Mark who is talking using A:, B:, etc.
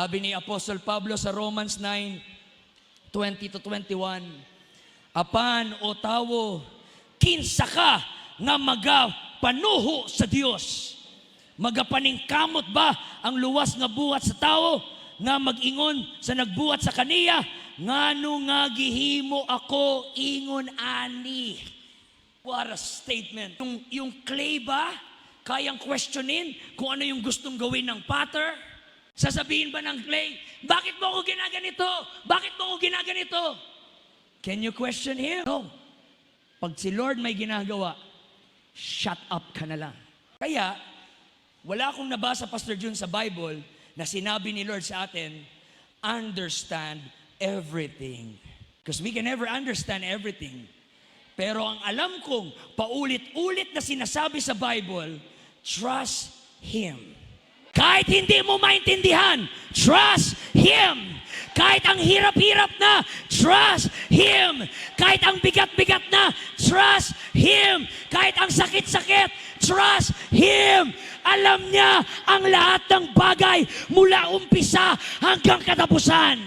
A: Sabi ni Apostle Pablo sa Romans 9:20-21, apan o tawo, kinsa ka nga magapanuho sa Dios? Magapaningkamot ba ang luwas nga buhat sa tawo nga mag-ingon sa nagbuhat sa kaniya? Ngano nga gihimo ako ingon ani? What a statement. Yung clay ba, kayang questionin kung ano yung gustong gawin ng potter? Sasabihin ba ng clay, bakit mo ako ginaganito? Bakit mo ako ginaganito? Can you question him? No. Pag si Lord may ginagawa, shut up ka na lang. Kaya, wala akong nabasa, Pastor Jun, sa Bible na sinabi ni Lord sa atin, understand everything. Because we can never understand everything. Pero ang alam kong paulit-ulit na sinasabi sa Bible, trust Him. Kahit hindi mo maintindihan, trust Him. Kahit ang hirap-hirap na, trust Him. Kahit ang bigat-bigat na, trust Him. Kahit ang sakit-sakit, trust Him. Alam niya ang lahat ng bagay mula umpisa hanggang katapusan.